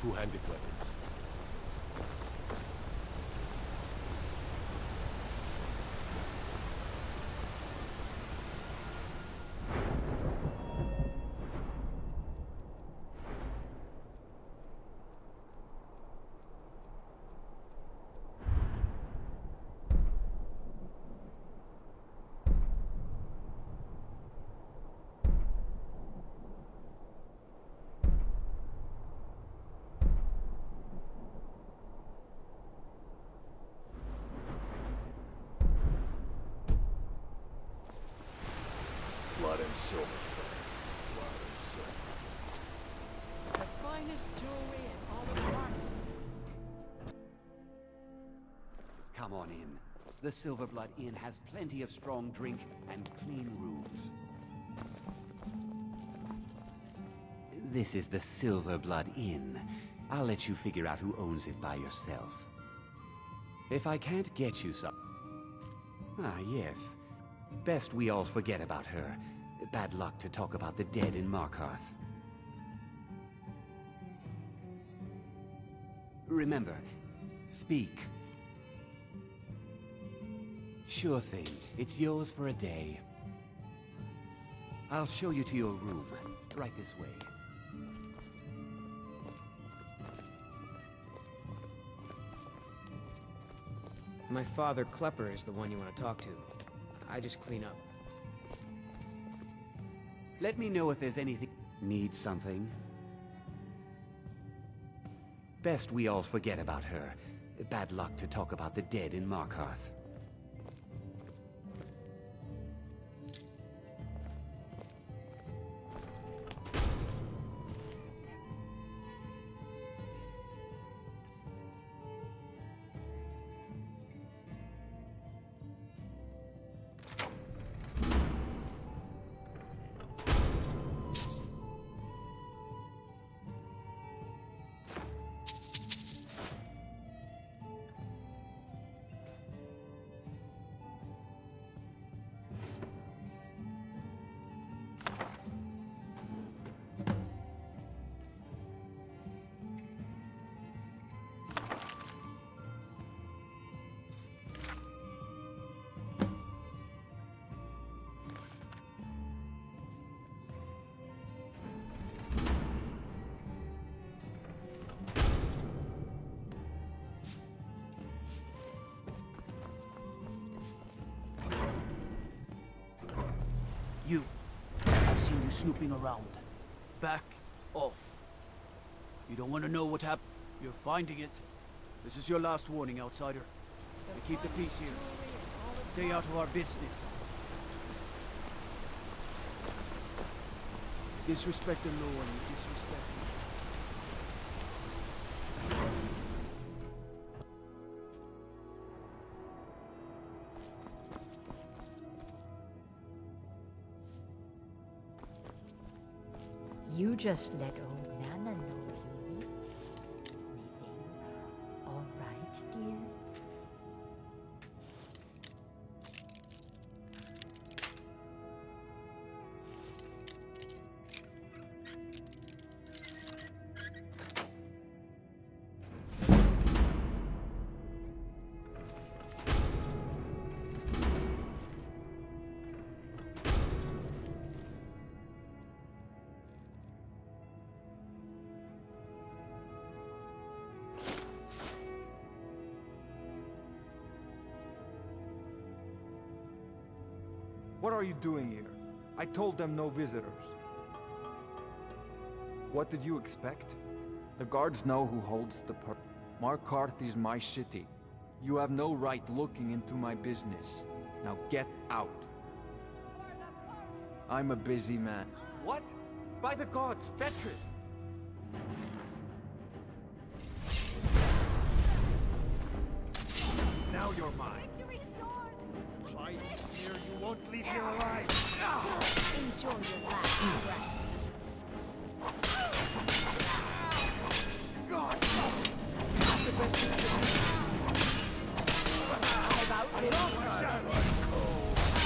two-handed weapons. Blood and silver, friend. Blood and silver. The finest jewelry in all of the market. Come on in. The Silverblood Inn has plenty of strong drink and clean rooms. This is the Silverblood Inn. I'll let you figure out who owns it by yourself. If I can't get you some... Ah, yes. Best we all forget about her. Bad luck to talk about the dead in Markarth. Remember, speak. Sure thing. It's yours for a day. I'll show you to your room. Right this way. My father, Klepper, is the one you want to talk to. I just clean up. Let me know if there's anything... Need something? Best we all forget about her. Bad luck to talk about the dead in Markarth. You. I've seen you snooping around. Back off. You don't want to know what happened. You're finding it. This is your last warning, outsider. And keep the peace here. Stay out of our business. Disrespect the law and you disrespect me. You just let old Nana know you need anything. All right, dear? What are you doing here? I told them no visitors. What did you expect? The guards know who holds the purse. Markarth is my city. You have no right looking into my business. Now get out. I'm a busy man. What? By the gods, Betrith! Now you're mine. Victory is yours! Try and sneer, you won't leave here alive. Enjoy your last breath. God! I've outbid all.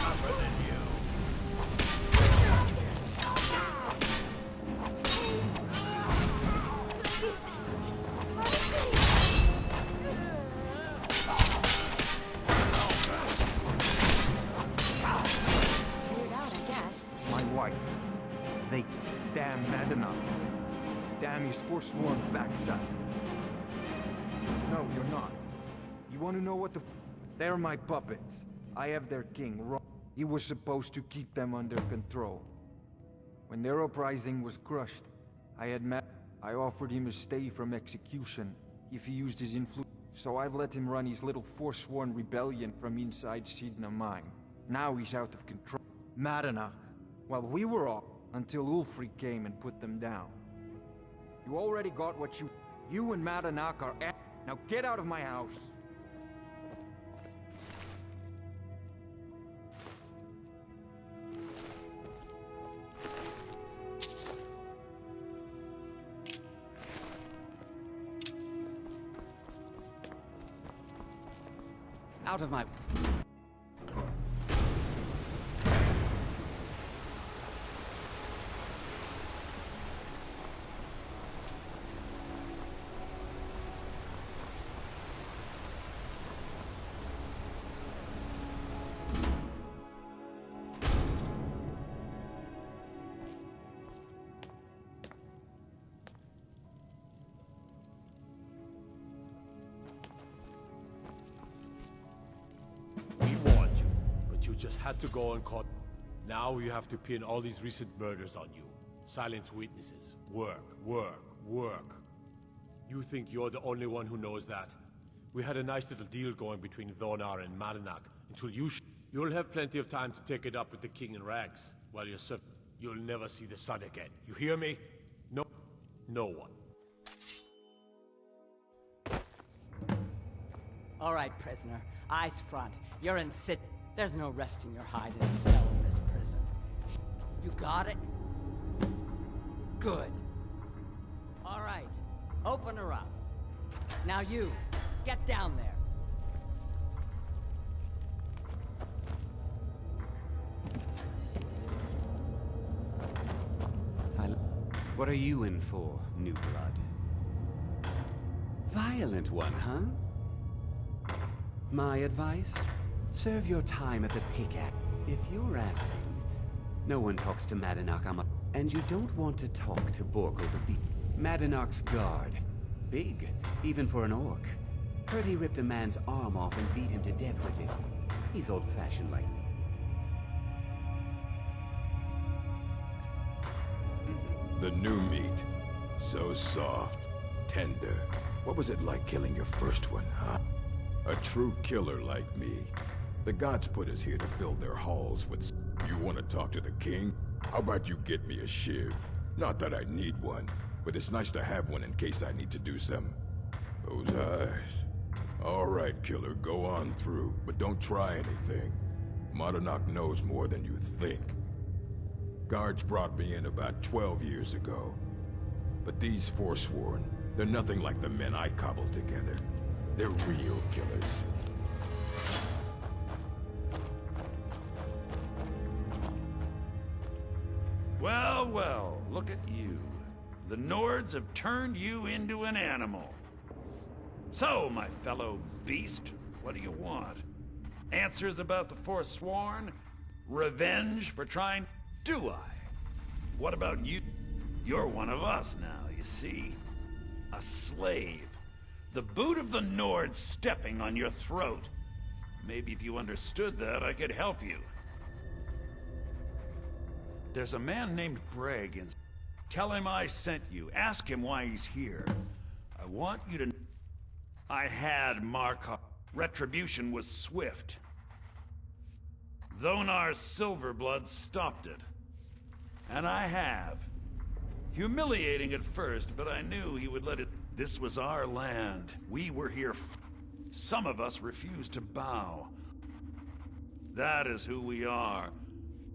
Tougher than you. his forsworn backside. No, you're not. You want to know what the... They're my puppets. I have their king, He was supposed to keep them under control. When their uprising was crushed, I offered him a stay from execution if he used his influence. So I've let him run his little forsworn rebellion from inside Sidna Mine. Now he's out of control. Madanach. Well, we were all until Ulfric came and put them down. You already got what you... You and Madanach are... Now get out of my house! Out of my... You just had to go and caught. Now you have to pin all these recent murders on you. Silence witnesses. Work, work, work. You think you're the only one who knows that? We had a nice little deal going between Thonar and Madanach until You'll have plenty of time to take it up with the king in rags while you're You'll never see the sun again. You hear me? No. No one. All right, prisoner. Eyes front. You're in sit. There's no resting your hide in a cell in this prison. You got it? Good. All right. Open her up. Now you, get down there. What are you in for, new blood? Violent one, huh? My advice? Serve your time at the pickaxe. If you're asking, no one talks to Madanach, and you don't want to talk to Borkle the Beast. Madanach's guard. Big, even for an orc. Heard he ripped a man's arm off and beat him to death with it. He's old-fashioned like... The new meat. So soft, tender. What was it like killing your first one, huh? A true killer like me. The gods put us here to fill their halls with... You want to talk to the king? How about you get me a shiv? Not that I need one, but it's nice to have one in case I need to do some... Those eyes. All right, killer, go on through, but don't try anything. Madanach knows more than you think. Guards brought me in about 12 years ago. But these Forsworn, they're nothing like the men I cobbled together. They're real killers. Well, well, look at you. The Nords have turned you into an animal. So, my fellow beast, what do you want? Answers about the Forsworn? Revenge for trying... Do I? What about you? You're one of us now, you see? A slave. The boot of the Nords stepping on your throat. Maybe if you understood that, I could help you. There's a man named Breg, and tell him I sent you. Ask him why he's here. I want you to... I had Markov. Retribution was swift. Thonar's Silverblood stopped it. And I have. Humiliating at first, but I knew he would let it... This was our land. We were here Some of us refused to bow. That is who we are.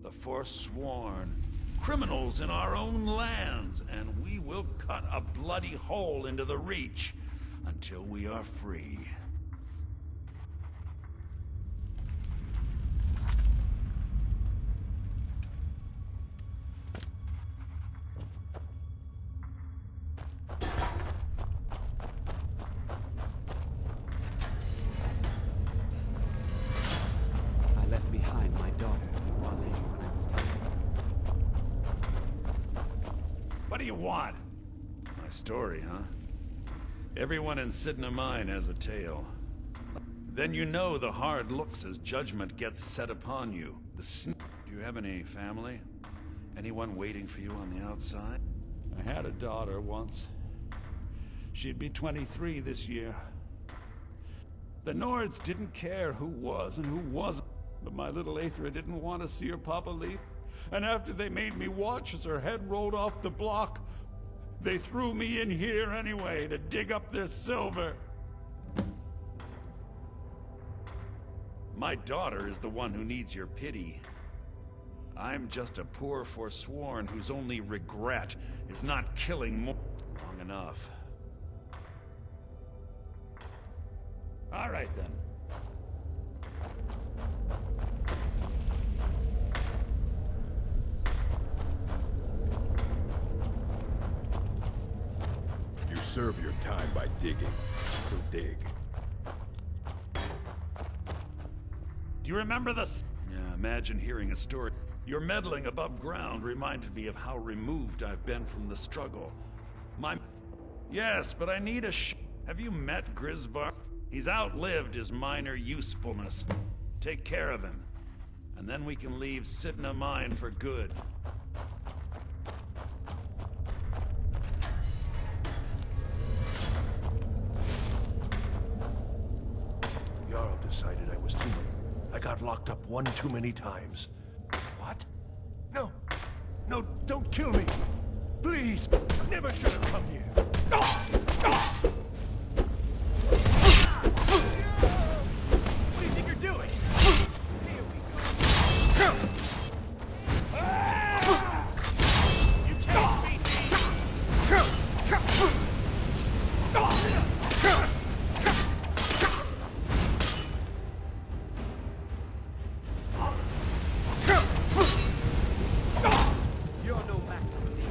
The Forsworn. Criminals in our own lands, and we will cut a bloody hole into the Reach until we are free. I left behind my daughter, Wale, when I was 10. What do you want? My Story, huh? Everyone in Sidna Mine has a tale. Then you know the hard looks as judgment gets set upon you. Do you have any family? Anyone waiting for you on the outside? I had a daughter once. She'd be 23 this year. The Nords didn't care who was and who wasn't. But my little Aethra didn't want to see her papa leave. And after they made me watch as her head rolled off the block, they threw me in here anyway to dig up their silver. My daughter is the one who needs your pity. I'm just a poor forsworn whose only regret is not killing more long enough. All right, then. You serve your time by digging, so dig. Do you remember this? Yeah, imagine hearing a story. Your meddling above ground reminded me of how removed I've been from the struggle. Yes, but I need a Have you met Grisvar? He's outlived his minor usefulness. Take care of him, and then we can leave Sidna Mine for good. Jarl decided I was too late. I got locked up one too many times. What? No! No, don't kill me! Please! Never should have come here! What do you think you're doing? Here we go. You can't beat me! You're no match for me.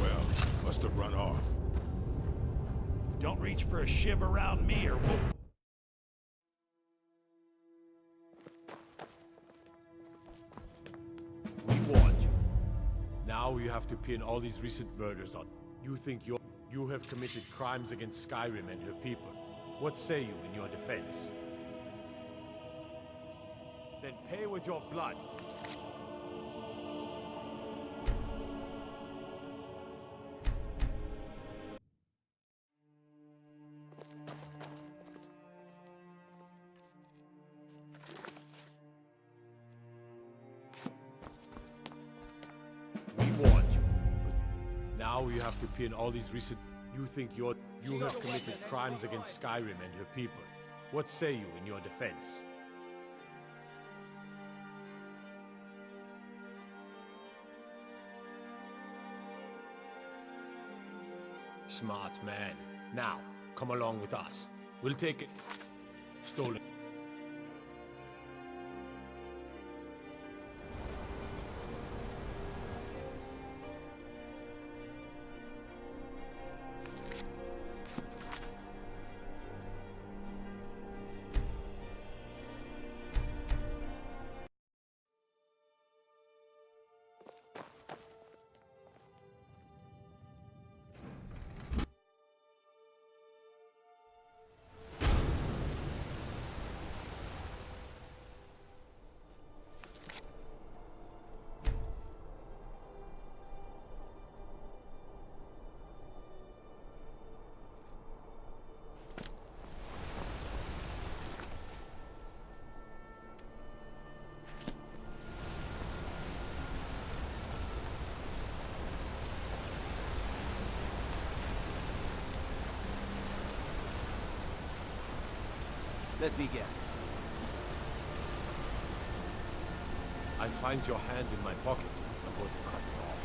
Well, must have run off. Don't reach for a shiv around me or we'll... We warned you. Now you have to pin all these recent murders on. You think you have committed crimes against Skyrim and her people. What say you in your defense? Then pay with your blood. We warned you. But now you have to pin all these recent... You think you have committed crimes against Skyrim and her people. What say you in your defense? Smart man. Now, come along with us. We'll take it. Stolen. Let me guess. I find your hand in my pocket. I'm going to cut it off.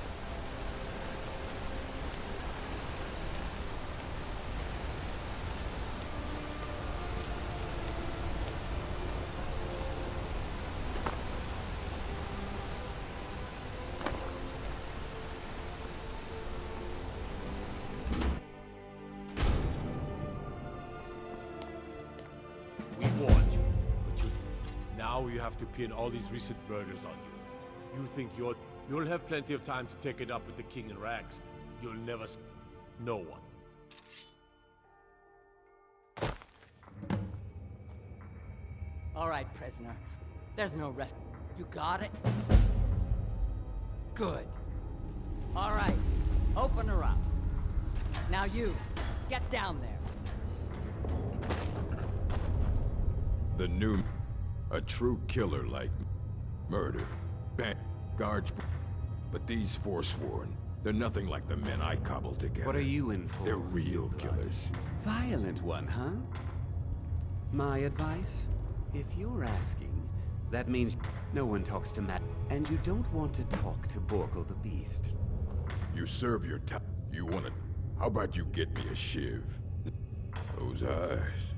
We warned you, but now you have to pin all these recent murders on you. You think you'll have plenty of time to take it up with the king in rags. You'll never no one. All right, prisoner. There's no rest. You got it? Good. All right. Open her up. Now you, get down there. The new... A true killer like... Murder. Bang. Guards... But these forsworn, they're nothing like the men I cobbled together. What are you in for? They're real killers. Violent one, huh? My advice? If you're asking, that means no one talks to Matt, and you don't want to talk to Borkle the Beast. You serve your time. You wanna... How about you get me a shiv? Those eyes.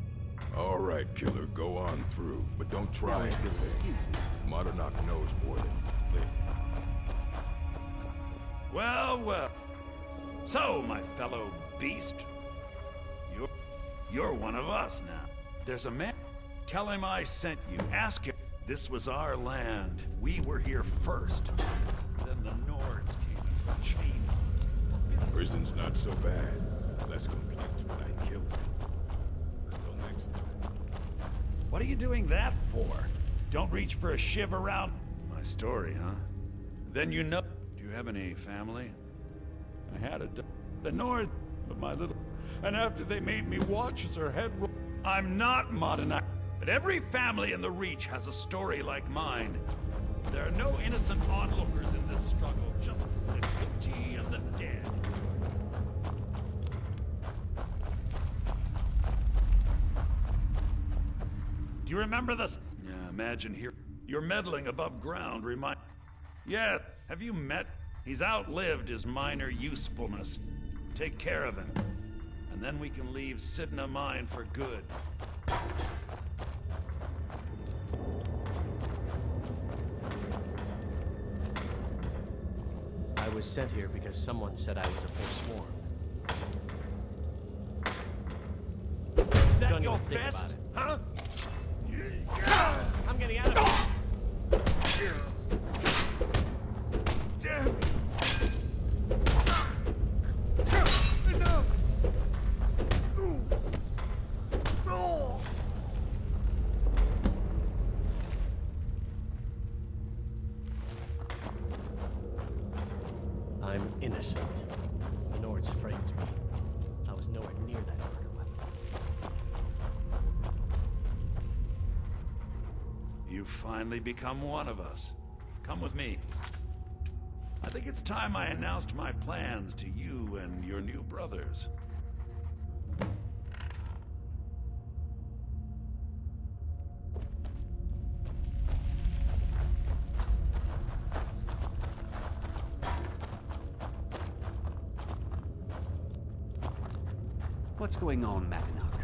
All right, killer, go on through, but don't try and kill Excuse me. me. Modernok knows more than you think. Well, well. So, my fellow beast, you're one of us now. There's a man. Tell him I sent you. Ask him. This was our land. We were here first. Then the Nords came and chained. Prison's not so bad. Less complaints when I kill me. Until next time. What are you doing that for? Don't reach for a shiv around my story, huh? Then you know. Do you have any family? I had the North, but my little... And after they made me watch as her head rolled... I'm not Modena. But every family in the Reach has a story like mine. There are no innocent onlookers in this struggle, just the guilty and the dead. Do you remember this? Yeah, imagine here. You're meddling above ground, remind... Yeah, have you met? He's outlived his minor usefulness. Take care of him. And then we can leave Sidna Mine for good. I was sent here because someone said I was a forsworn. That Don't your even think best, about huh? I'm getting out of here! Damn you! Enough! No! I'm innocent. The Nords framed me. I was nowhere near that murder weapon. You've finally become one of us. Come with me. I think it's time I announced my plans to you and your new brothers. What's going on, Matinok?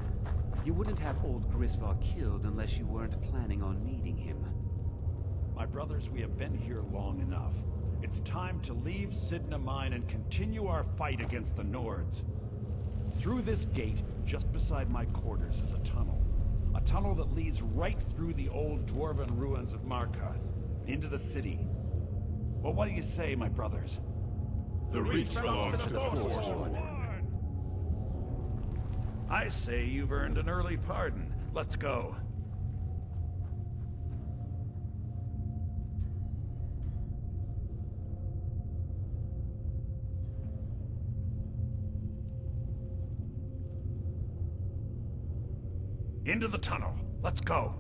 You wouldn't have old Grisvar killed unless you weren't planning on needing him. My brothers, we have been here long enough. It's time to leave Sidna Mine and continue our fight against the Nords. Through this gate, just beside my quarters, is a tunnel. A tunnel that leads right through the old dwarven ruins of Markarth, into the city. Well, what do you say, my brothers? The Reach belongs to the Forsworn. I say you've earned an early pardon. Let's go. Into the tunnel. Let's go.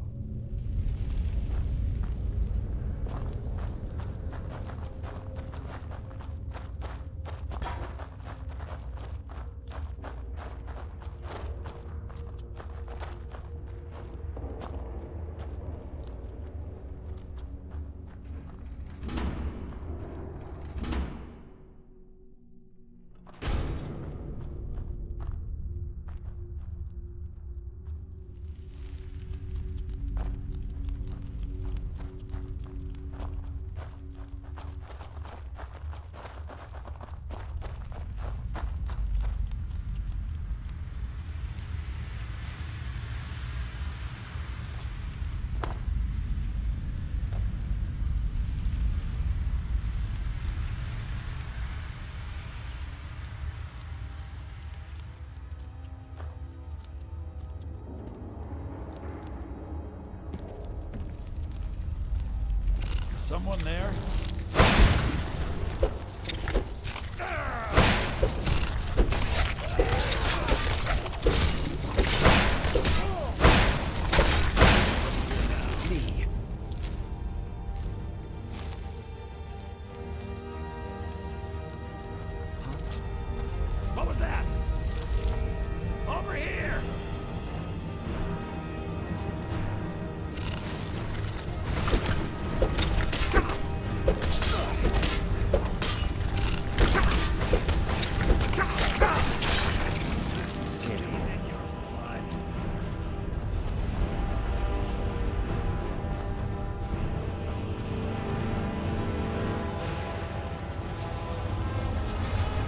Someone there? Me. What was that? Over here!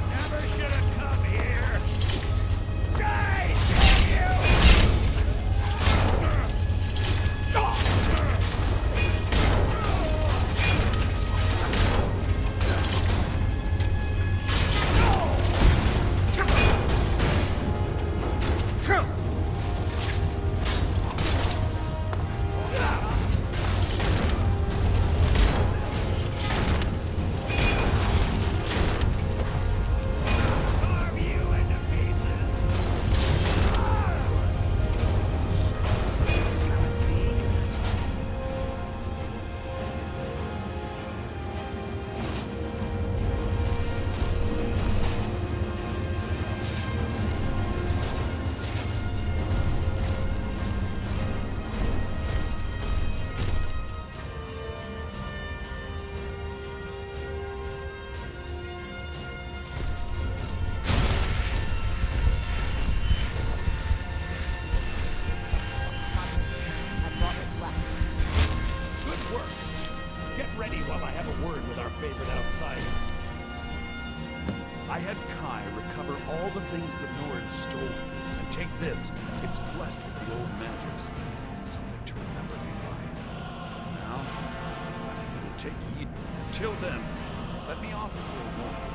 Never should have come here! Die! Carve you into pieces! I brought it back. Good work. Get ready while I have a word with our favorite outsider. I had Kai recover all the things the Nords stole. And take this. It's blessed with the old magics. Something to remember me by. Now, it will take you. Till then, let me offer you a warning.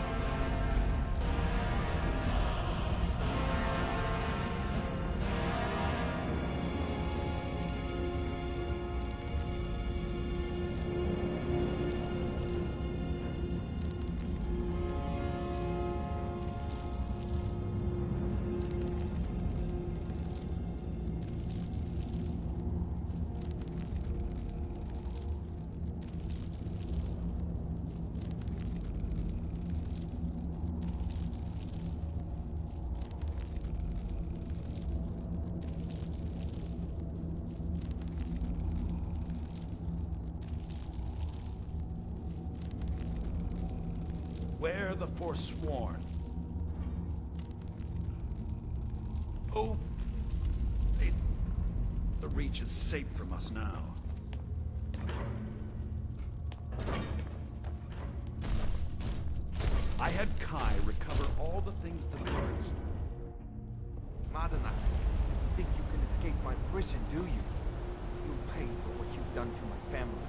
Where the Forsworn? Oh, the Reach is safe from us now. I had Kai recover all the things the Nords. Madana, you think you can escape my prison, do you? You'll pay for what you've done to my family.